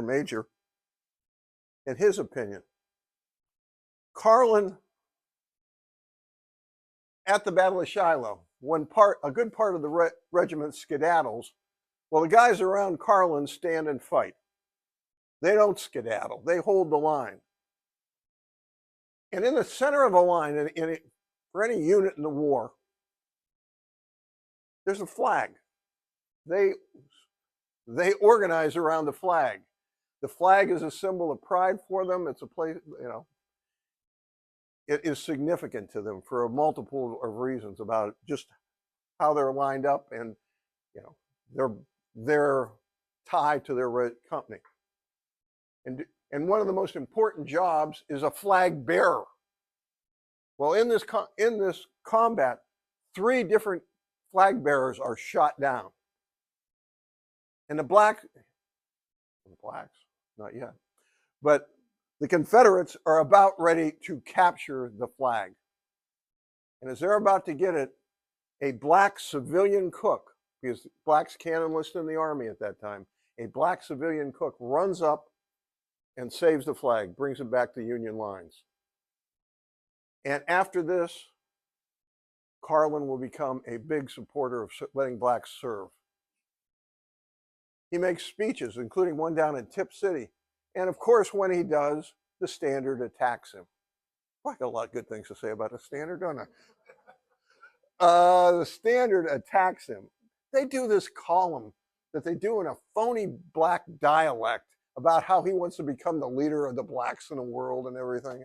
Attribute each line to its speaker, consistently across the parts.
Speaker 1: Major, in his opinion, Carlin at the Battle of Shiloh, when a good part of the regiment skedaddles, well, the guys around Carlin stand and fight. They don't skedaddle. They hold the line. And in the center of a line, for any unit in the war, there's a flag. They organize around the flag. The flag is a symbol of pride for them. It's a place, it is significant to them for a multiple of reasons about just how they're lined up and, their tie to their company. And one of the most important jobs is a flag bearer. Well, in this combat, 3 different flag bearers are shot down. And the blacks, not yet, but the Confederates are about ready to capture the flag. And as they're about to get it, a black civilian cook, because blacks can't enlist in the army at that time, a black civilian cook runs up and saves the flag, brings it back to Union lines. And after this, Carlin will become a big supporter of letting blacks serve. He makes speeches, including one down in Tip City. And of course, when he does, the Standard attacks him. Well, I got a lot of good things to say about the Standard, don't I? The Standard attacks him. They do this column that they do in a phony black dialect about how he wants to become the leader of the blacks in the world and everything.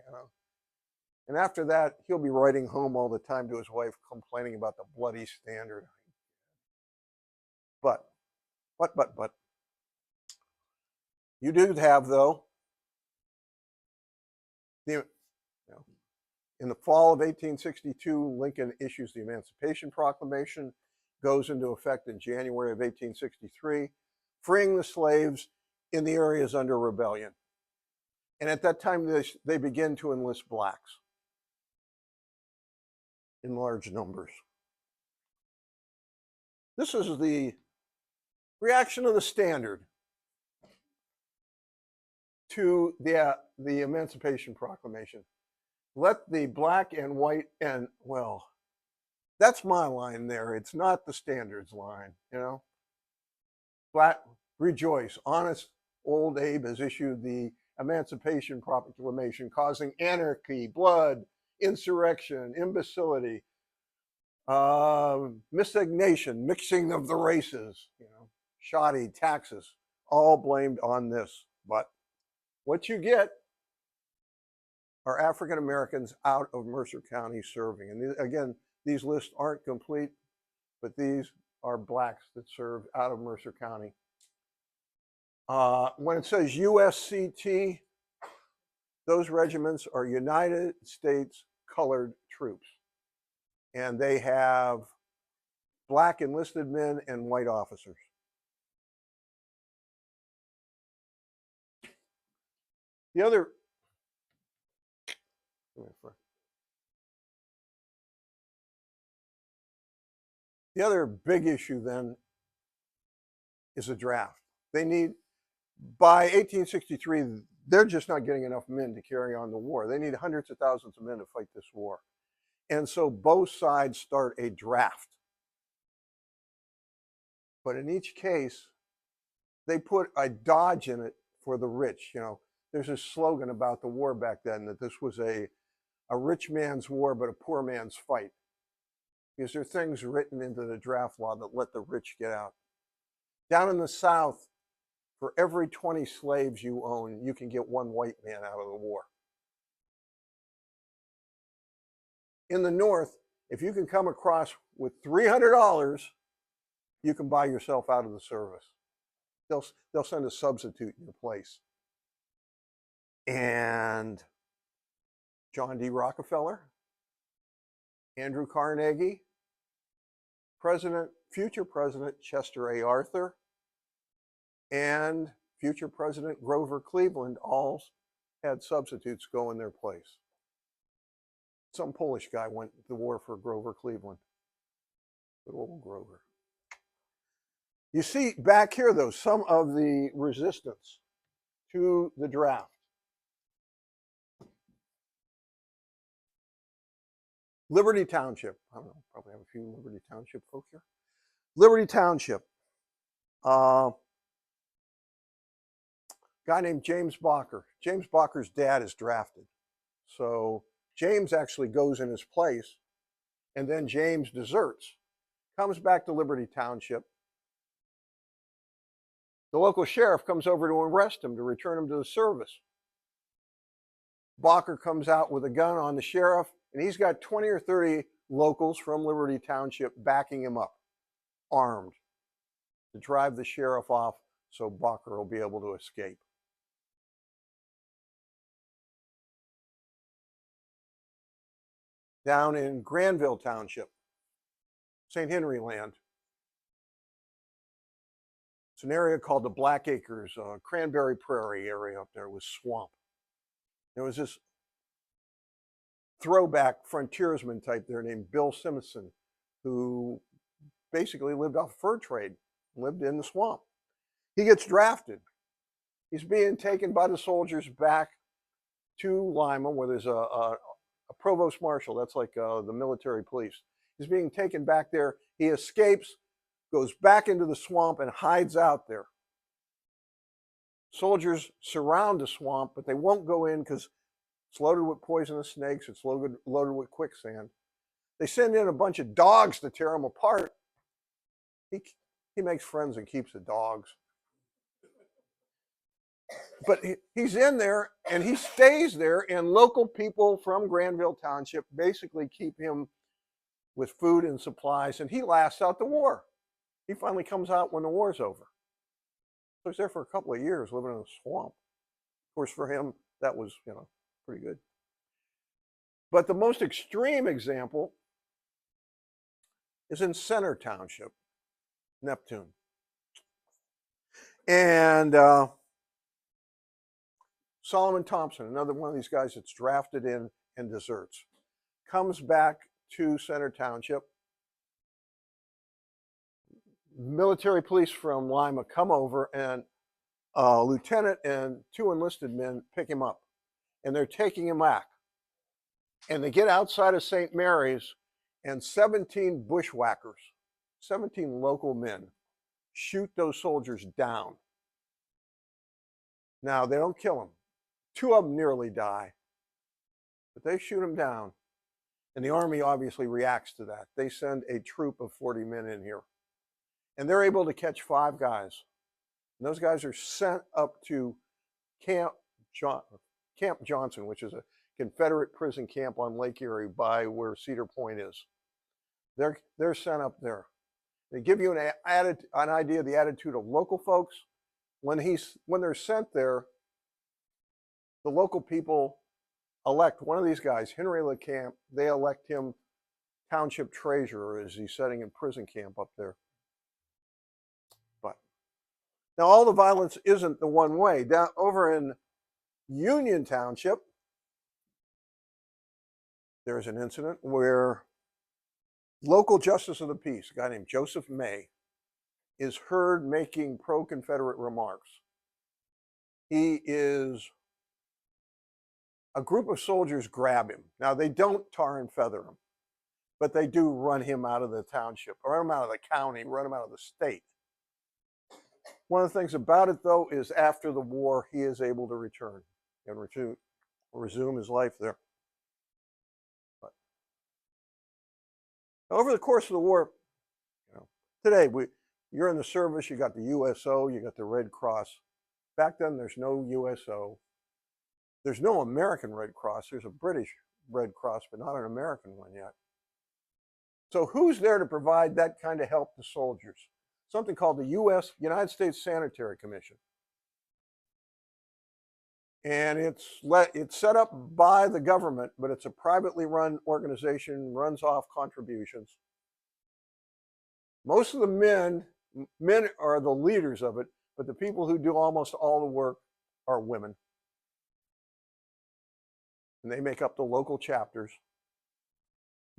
Speaker 1: And after that, he'll be writing home all the time to his wife, complaining about the bloody Standard. But, you do have, though, in the fall of 1862, Lincoln issues the Emancipation Proclamation, goes into effect in January of 1863, freeing the slaves in the areas under rebellion. And at that time, they begin to enlist blacks in large numbers. This is the reaction of the Standard to the Emancipation Proclamation. Let the black and white and, well, that's my line there. It's not the Standard's line, Black, rejoice. Honest old Abe has issued the Emancipation Proclamation, causing anarchy, blood, insurrection, imbecility, miscegenation, mixing of the races, shoddy taxes, all blamed on this. But what you get are African Americans out of Mercer County serving. And again, these lists aren't complete, but these are blacks that served out of Mercer County. When it says USCT, those regiments are United States Colored Troops. And they have black enlisted men and white officers. The other big issue then is a draft. They need, by 1863, they're just not getting enough men to carry on the war. They need hundreds of thousands of men to fight this war. And so both sides start a draft. But in each case, they put a dodge in it for the rich. There's a slogan about the war back then that this was a rich man's war, but a poor man's fight. Because there are things written into the draft law that let the rich get out. Down in the South, for every 20 slaves you own, you can get 1 white man out of the war. In the North, if you can come across with $300, you can buy yourself out of the service. They'll send a substitute in your place. And John D. Rockefeller, Andrew Carnegie, future President Chester A. Arthur, and future President Grover Cleveland all had substitutes go in their place. Some Polish guy went to the war for Grover Cleveland. Good old Grover. You see back here, though, some of the resistance to the draft. Liberty Township. I don't know, probably have a few Liberty Township folk here. Liberty Township. Guy named James Bacher. James Bacher's dad is drafted. So James actually goes in his place, and then James deserts, comes back to Liberty Township. The local sheriff comes over to arrest him, to return him to the service. Bacher comes out with a gun on the sheriff, and he's got 20 or 30 locals from Liberty Township backing him up, armed, to drive the sheriff off so Bacher will be able to escape. Down in Granville Township, St. Henry land. It's an area called the Black Acres, Cranberry Prairie area up there with swamp. There was this throwback frontiersman type there named Bill Simpson, who basically lived off fur trade, lived in the swamp. He gets drafted. He's being taken by the soldiers back to Lima, where there's a provost marshal. That's like the military police. He's being taken back there. He escapes, goes back into the swamp, and hides out there. Soldiers surround the swamp, but they won't go in because it's loaded with poisonous snakes. It's loaded with quicksand. They send in a bunch of dogs to tear him apart. He makes friends and keeps the dogs. But he's in there, and he stays there, and local people from Granville Township basically keep him with food and supplies, and he lasts out the war. He finally comes out when the war's over. So he's there for a couple of years living in a swamp. Of course, for him, that was, pretty good. But the most extreme example is in Center Township, Neptune. And Solomon Thompson, another one of these guys that's drafted in and deserts, comes back to Center Township. Military police from Lima come over, and a lieutenant and 2 enlisted men pick him up, and they're taking him back. And they get outside of St. Mary's, and 17 bushwhackers, 17 local men, shoot those soldiers down. Now, they don't kill them. 2 of them nearly die, but they shoot them down. And the Army obviously reacts to that. They send a troop of 40 men in here, and they're able to catch 5 guys. And those guys are sent up to Camp Johnson, which is a Confederate prison camp on Lake Erie by where Cedar Point is. They're sent up there. They give you an idea of the attitude of local folks. When they're sent there, the local people elect one of these guys, Henry LeCamp. They elect him township treasurer as he's sitting in prison camp up there. But now all the violence isn't the one way. Down over in Union Township, there's an incident where local justice of the peace, a guy named Joseph May, is heard making pro-Confederate remarks. A group of soldiers grab him. Now, they don't tar and feather him, but they do run him out of the township, or run him out of the county, run him out of the state. One of the things about it, though, is after the war, he is able to return and resume his life there. But over the course of the war, today, you're in the service, you got the USO, you got the Red Cross. Back then, there's no USO. There's no American Red Cross. There's a British Red Cross, but not an American one yet. So who's there to provide that kind of help to soldiers? Something called the United States Sanitary Commission. And it's set up by the government, but it's a privately run organization, runs off contributions. Most of the men are the leaders of it, but the people who do almost all the work are women. And they make up the local chapters.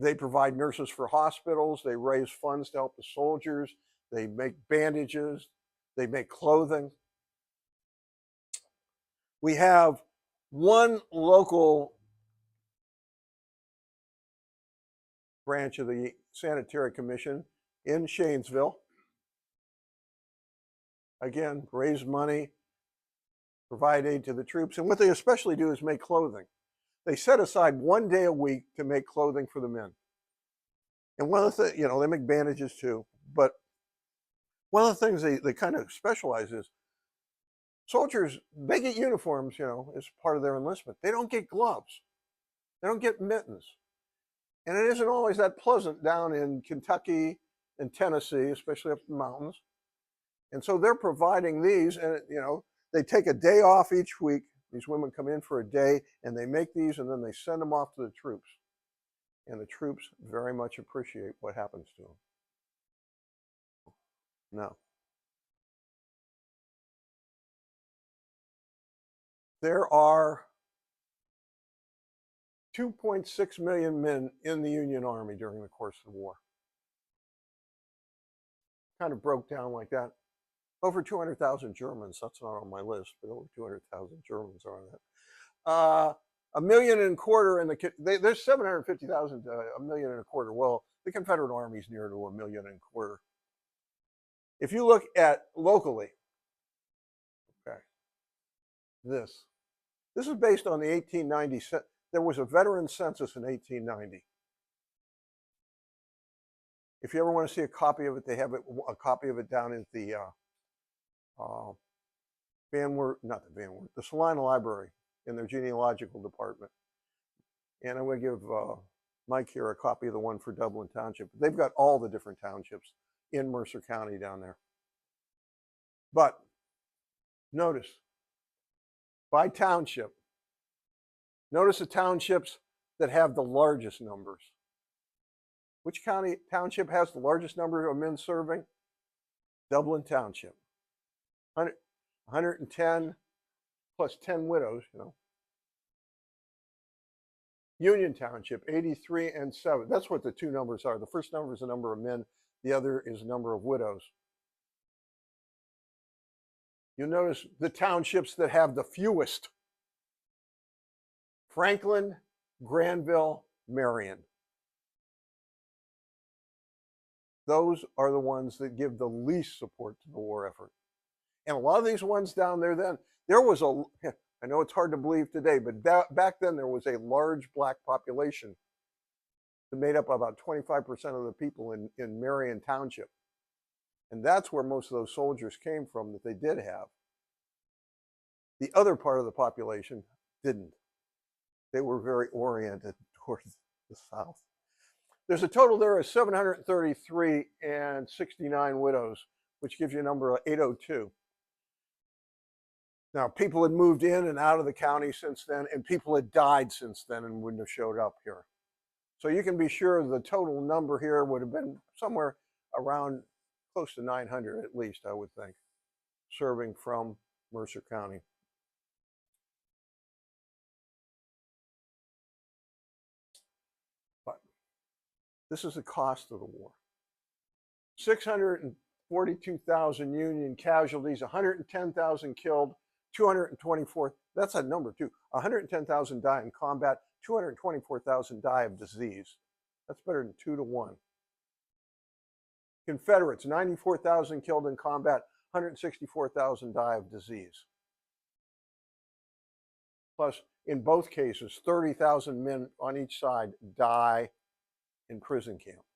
Speaker 1: They provide nurses for hospitals. They raise funds to help the soldiers. They make bandages. They make clothing. We have one local branch of the Sanitary Commission in Shanesville. Again, raise money, provide aid to the troops. And what they especially do is make clothing. They set aside 1 day a week to make clothing for the men. And one of the things, they make bandages too. But one of the things they kind of specialize is soldiers, they get uniforms, as part of their enlistment. They don't get gloves. They don't get mittens. And it isn't always that pleasant down in Kentucky and Tennessee, especially up in the mountains. And so they're providing these, and they take a day off each week. These women come in for a day, and they make these, and then they send them off to the troops. And the troops very much appreciate what happens to them. Now, there are 2.6 million men in the Union Army during the course of the war. Kind of broke down like that. Over 200,000 Germans, that's not on my list, but over 200,000 Germans are on that. 1.25 million in the, there's 750,000, 1.25 million. Well, the Confederate Army is near to 1.25 million. If you look at locally, okay, this is based on the 1890, there was a veteran census in 1890. If you ever want to see a copy of it, they have a copy of it down at the the Salina Library in their genealogical department. And I'm going to give Mike here a copy of the one for Dublin Township. They've got all the different townships in Mercer County down there. But notice, by township, notice the townships that have the largest numbers. Which township has the largest number of men serving? Dublin Township. 110 plus 10 widows, Union Township, 83 and 7. That's what the two numbers are. The first number is the number of men. The other is the number of widows. You'll notice the townships that have the fewest. Franklin, Granville, Marion. Those are the ones that give the least support to the war effort. And a lot of these ones down there then, there was I know it's hard to believe today, but back then there was a large black population that made up about 25% of the people in Marion Township. And that's where most of those soldiers came from that they did have. The other part of the population didn't. They were very oriented towards the South. There's a total there of 733 and 69 widows, which gives you a number of 802. Now, people had moved in and out of the county since then, and people had died since then and wouldn't have showed up here. So you can be sure the total number here would have been somewhere around close to 900 at least, I would think, serving from Mercer County. But this is the cost of the war. 642,000 Union casualties, 110,000 killed, 224, that's a number too. 110,000 die in combat, 224,000 die of disease. That's better than 2 to 1. Confederates, 94,000 killed in combat, 164,000 die of disease. Plus, in both cases, 30,000 men on each side die in prison camp.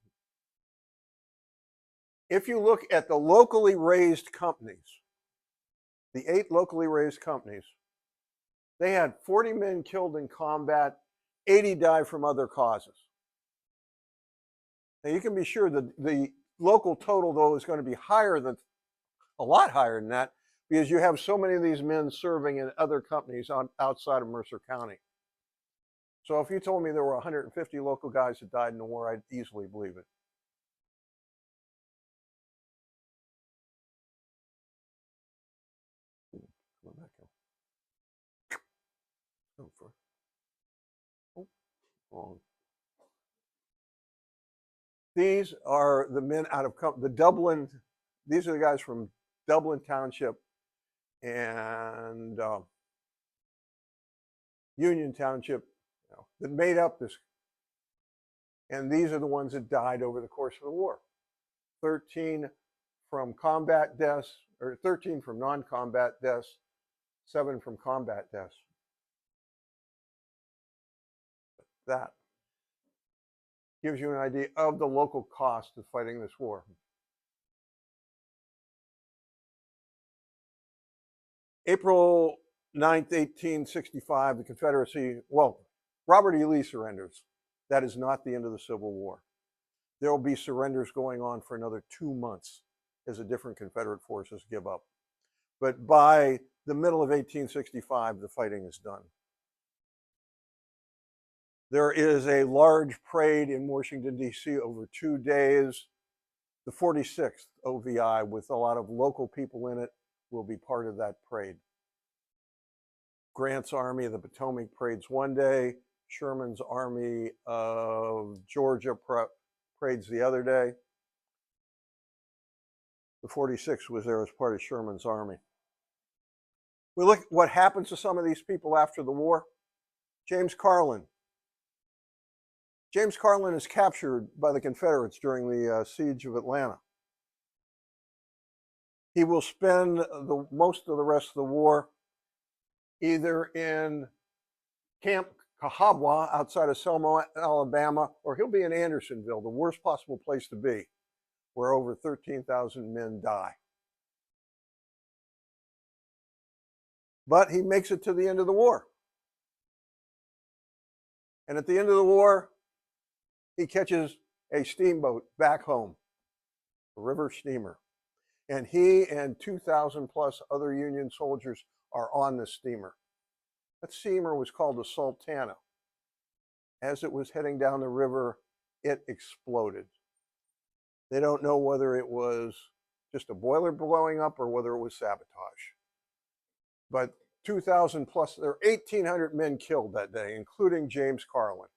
Speaker 1: If you look at the locally raised companies, the 8 locally raised companies, they had 40 men killed in combat, 80 died from other causes. Now you can be sure that the local total, though, is going to be a lot higher than that, because you have so many of these men serving in other companies outside of Mercer County. So if you told me there were 150 local guys that died in the war, I'd easily believe it. These are the men out of the Dublin. These are the guys from Dublin Township, and Union Township, that made up this. And these are the ones that died over the course of the war. 13 from combat deaths, or 13 from non-combat deaths, 7 from combat deaths. That gives you an idea of the local cost of fighting this war. April 9th, 1865, the Confederacy, Robert E. Lee surrenders. That is not the end of the Civil War. There will be surrenders going on for another 2 months as the different Confederate forces give up. But by the middle of 1865, the fighting is done. There is a large parade in Washington, D.C. over 2 days. The 46th OVI, with a lot of local people in it, will be part of that parade. Grant's Army of the Potomac parades one day. Sherman's Army of Georgia parades the other day. The 46th was there as part of Sherman's army. We look at what happens to some of these people after the war. James Carlin. James Carlin is captured by the Confederates during the siege of Atlanta. He will spend most of the rest of the war either in Camp Cahabwa outside of Selma, Alabama, or he'll be in Andersonville, the worst possible place to be, where over 13,000 men die. But he makes it to the end of the war. And at the end of the war, he catches a steamboat back home, a river steamer. And he and 2,000 plus other Union soldiers are on the steamer. That steamer was called the Sultana. As it was heading down the river, it exploded. They don't know whether it was just a boiler blowing up or whether it was sabotage. But 2,000 plus, there were 1,800 men killed that day, including James Carlin.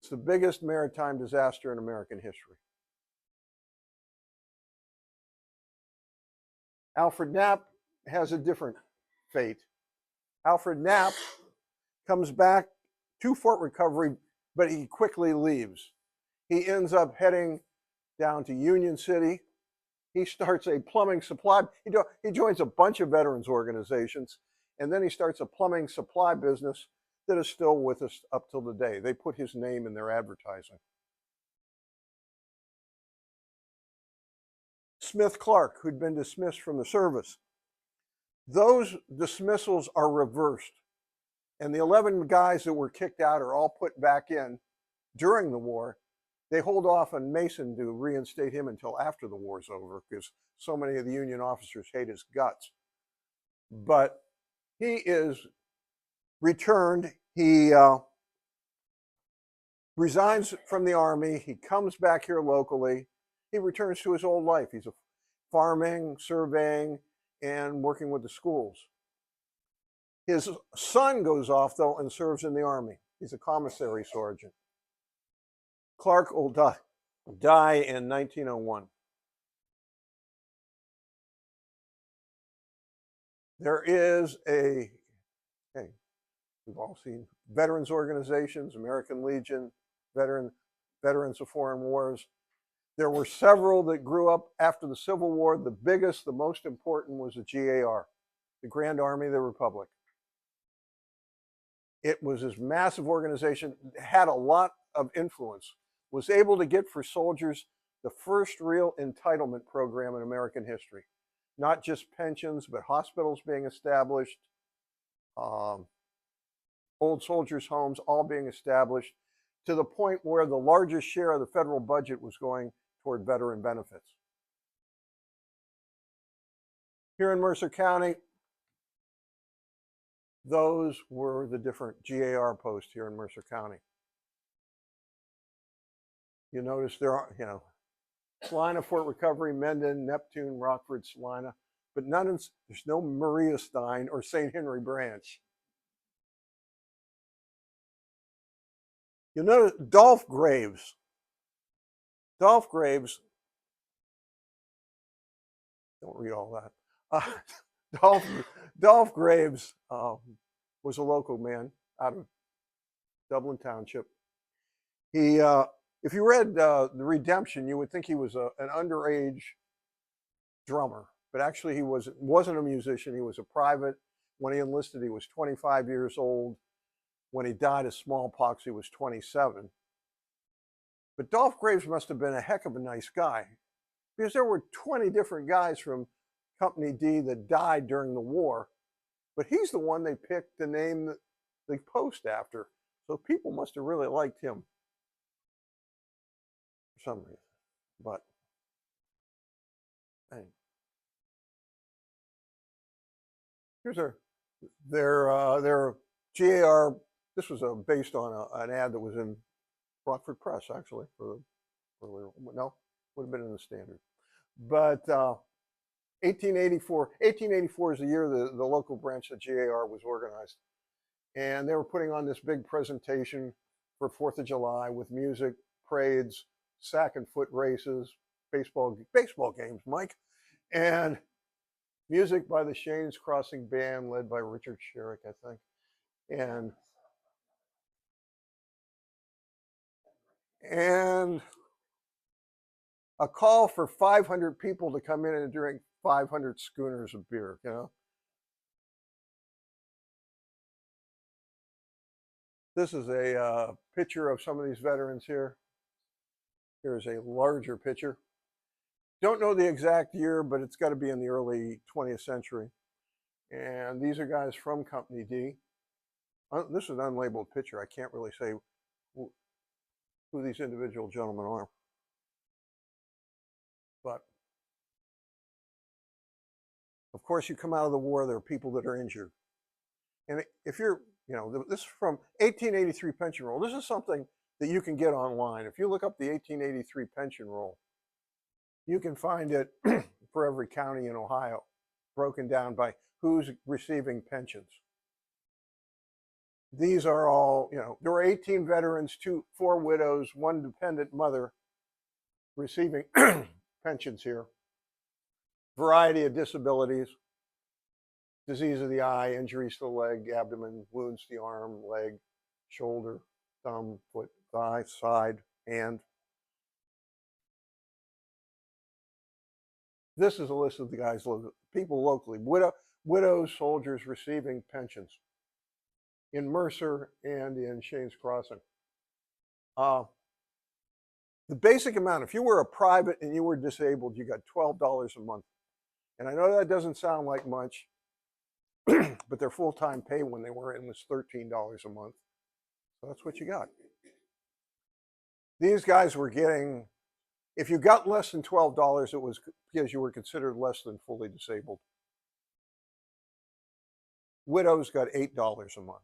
Speaker 1: It's the biggest maritime disaster in American history. Alfred Knapp has a different fate. Alfred Knapp comes back to Fort Recovery, but he quickly leaves. He ends up heading down to Union City. He starts a plumbing supply. He joins a bunch of veterans organizations, and then he starts a plumbing supply business that is still with us up till today. They put his name in their advertising. Smith Clark, who'd been dismissed from the service. Those dismissals are reversed, and the 11 guys that were kicked out are all put back in during the war. They hold off on Mason to reinstate him until after the war's over because so many of the Union officers hate his guts. But he is returned. He resigns from the Army. He comes back here locally. He returns to his old life. He's farming, surveying, and working with the schools. His son goes off, though, and serves in the Army. He's a commissary sergeant. Clark will die in 1901. There is we've all seen veterans organizations, American Legion, Veterans of Foreign Wars. There were several that grew up after the Civil War. The biggest, the most important was the GAR, the Grand Army of the Republic. It was this massive organization, had a lot of influence, was able to get for soldiers the first real entitlement program in American history. Not just pensions, but hospitals being established, old soldiers' homes all being established, to the point where the largest share of the federal budget was going toward veteran benefits. Here in Mercer County, those were the different GAR posts here in Mercer County. You notice there are, Salina, Fort Recovery, Mendon, Neptune, Rockford, Salina, but there's no Maria Stein or St. Henry Branch. You'll notice Dolph Graves. Dolph Graves, don't read all that. Dolph Graves was a local man out of Dublin Township. He, if you read The Redemption, you would think he was an underage drummer, but actually he wasn't a musician. He was a private. When he enlisted, he was 25 years old. When he died of smallpox, he was 27. But Dolph Graves must have been a heck of a nice guy, because there were 20 different guys from Company D that died during the war, but he's the one they picked to name the post after. So people must have really liked him for some reason. But hey, here's their GAR. This was based on an ad that was in Rockford Press, actually, no, would have been in the Standard. But 1884 is the year the local branch of GAR was organized. And they were putting on this big presentation for 4th of July with music, parades, sack and foot races, baseball games, Mike, and music by the Shanes Crossing Band led by Richard Sherrick, I think. And a call for 500 people to come in and drink 500 schooners of beer, you know. This is a picture of some of these veterans here. Here's a larger picture. Don't know the exact year, but it's got to be in the early 20th century. And these are guys from Company D. This is an unlabeled picture. I can't really say who these individual gentlemen are. But of course, you come out of the war, there are people that are injured. And if you're, you know, this is from 1883 pension roll. This is something that you can get online. If you look up the 1883 pension roll, you can find it for every county in Ohio, broken down by who's receiving pensions. These are all, you know, there were 18 veterans, 4 widows, 1 dependent mother receiving pensions here. Variety of disabilities, disease of the eye, injuries to the leg, abdomen, wounds to the arm, leg, shoulder, thumb, foot, thigh, side, hand. This is a list of the guys, people locally, widows, soldiers receiving pensions in Mercer and in Shanes Crossing. The basic amount, if you were a private and you were disabled, you got $12 a month. And I know that doesn't sound like much, but their full-time pay when they were in was $13 a month. So that's what you got. These guys were getting, if you got less than $12, it was because you were considered less than fully disabled. Widows got $8 a month.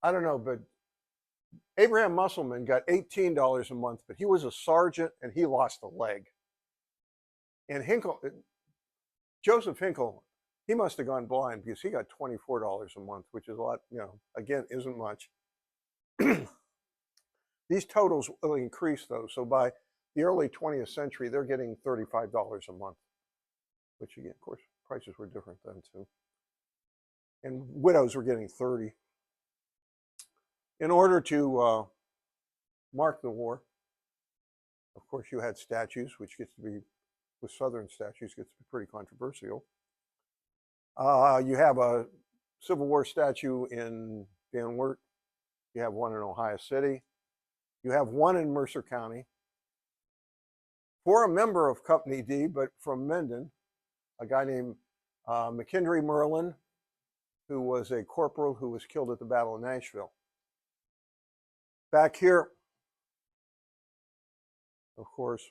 Speaker 1: I don't know, but Abraham Musselman got $18 a month, but he was a sergeant and he lost a leg. And Joseph Hinkle, he must have gone blind because he got $24 a month, which is a lot, you know, again, isn't much. These totals will increase though. So by the early 20th century, they're getting $35 a month, which again, of course, prices were different then too. And widows were getting 30. In order to mark the war, of course, you had statues, which gets to be, with Southern statues, gets to be pretty controversial. You have a Civil War statue in Van Wert. You have one in Ohio City. You have one in Mercer County. For a member of Company D, but from Mendon, a guy named McKendry Merlin, who was a corporal who was killed at the Battle of Nashville. Back here, of course,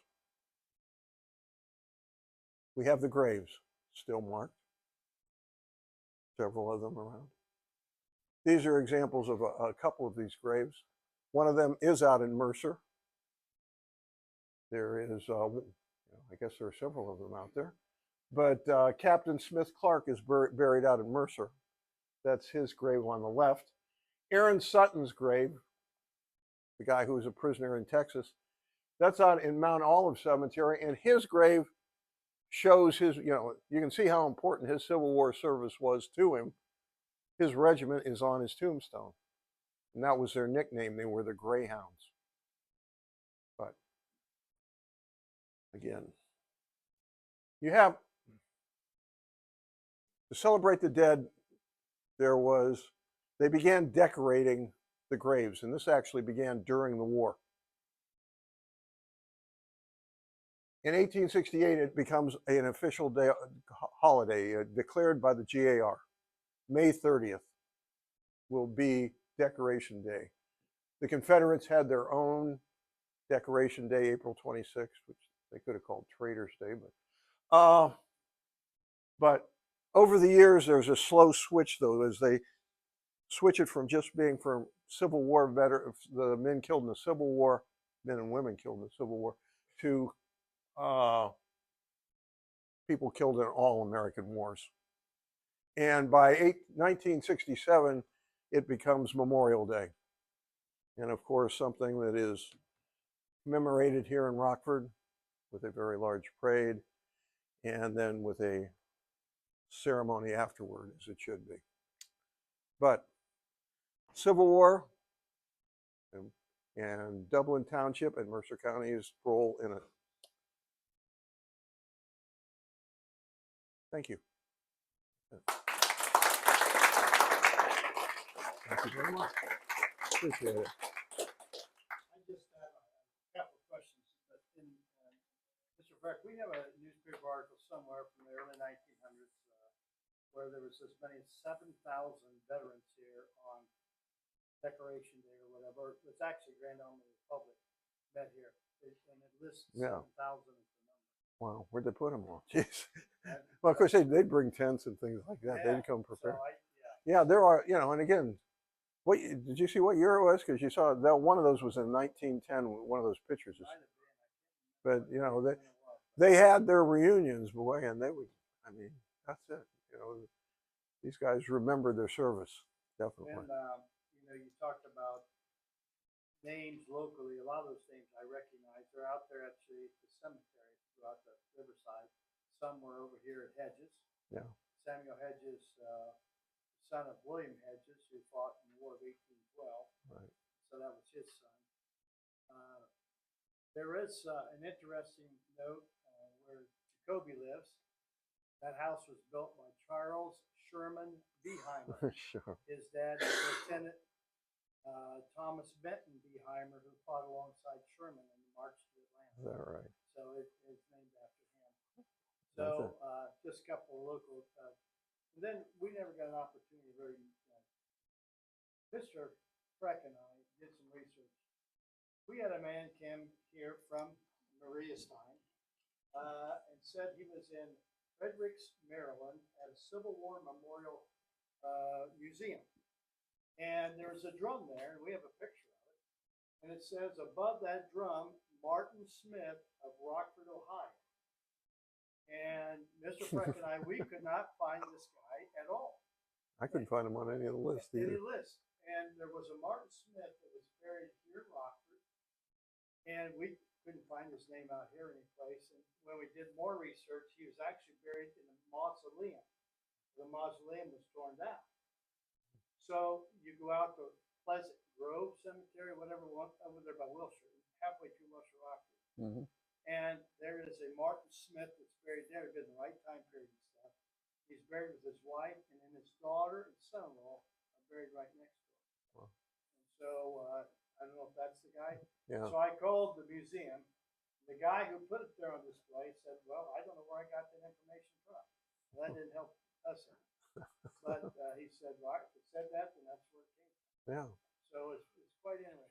Speaker 1: we have the graves still marked, several of them around. These are examples of a couple of these graves. One of them is out in Mercer. There is, I guess there are several of them out there. But Captain Smith Clark is buried out in Mercer. That's his grave on the left. Aaron Sutton's grave, the guy who was a prisoner in Texas, that's out in Mount Olive Cemetery, and his grave shows his, you know, you can see how important his Civil War service was to him. his regiment is on his tombstone. And that was their nickname. They were the Greyhounds. But again, you have, to celebrate the dead, they began decorating the graves, and this actually began during the war. In 1868, it becomes an official day, holiday declared by the GAR. May 30th will be Decoration Day. The Confederates had their own Decoration Day, April 26th, which they could have called Traitors' Day, but over the years, there's a slow switch, though, as they switch it from just being for Civil War veterans, the men killed in the Civil War, men and women killed in the Civil War, to people killed in all American wars. And by 1967, it becomes Memorial Day. And of course, something that is commemorated here in Rockford with a very large parade, and then with a ceremony afterward, as it should be. But Civil War and Dublin Township and Mercer County's role in it. Thank you. Thank you very much. Appreciate it.
Speaker 2: I just have a couple of questions. But Mr. Frech, we have a newspaper article somewhere from the early 1900s where there was as many as 7,000 veterans here on Decoration Day or whatever. It's actually Grand Army Republic met here, and it lists 7,000 as the number.
Speaker 1: Wow, where'd they put them all? Jeez. Well, of course, they'd bring tents and things like that.
Speaker 2: Yeah,
Speaker 1: they'd come prepared.
Speaker 2: So
Speaker 1: yeah, there are, and again, did you see what year it was? Because you saw that one of those was in 1910. One of those pictures is. But they had their reunions, boy, and they would. I mean, that's it. These guys remember their service, definitely.
Speaker 2: And you talked about names locally. A lot of those names I recognize. They're out there at the cemetery throughout the riverside. Some were over here at Hedges.
Speaker 1: Yeah.
Speaker 2: Samuel Hedges, son of William Hedges, who fought in the War of 1812.
Speaker 1: Right.
Speaker 2: So that was his son. There is an interesting note where Jacoby lives. That house was built by Charles Sherman Beheimer.
Speaker 1: Sure.
Speaker 2: His dad was Lieutenant Thomas Benton Beheimer, who fought alongside Sherman in the March to Atlanta.
Speaker 1: Is that right?
Speaker 2: So it's named after him. So just a couple of local. And then we never got an opportunity to really. Mr. Frech and I did some research. We had a man came here from Maria's time and said he was in Fredericks, Maryland, at a Civil War Memorial Museum. And there's a drum there, and we have a picture of it. And it says above that drum, Martin Smith of Rockford, Ohio. And Mr. Frech and I, we could not find this guy at all.
Speaker 1: I couldn't find him on any of the lists either.
Speaker 2: Any list. And there was a Martin Smith that was buried here in Rockford. And we couldn't find his name out here anyplace. And when we did more research, he was actually buried in a mausoleum. The mausoleum was torn down. So you go out to Pleasant Grove Cemetery, whatever, over there by Wilshire, halfway through Wilshire, Rockford.
Speaker 1: Mm-hmm.
Speaker 2: And there is a Martin Smith that's buried there, in the right time period and stuff. He's buried with his wife, and then his daughter and son-in-law are buried right next to him. Wow. And so I don't know if that's the guy.
Speaker 1: Yeah.
Speaker 2: So I called the museum. The guy who put it there on display said, well, I don't know where I got that information from. Well, that didn't help us any. But he said, well, if it said that, then that's where it came from.
Speaker 1: Yeah.
Speaker 2: So it's quite interesting.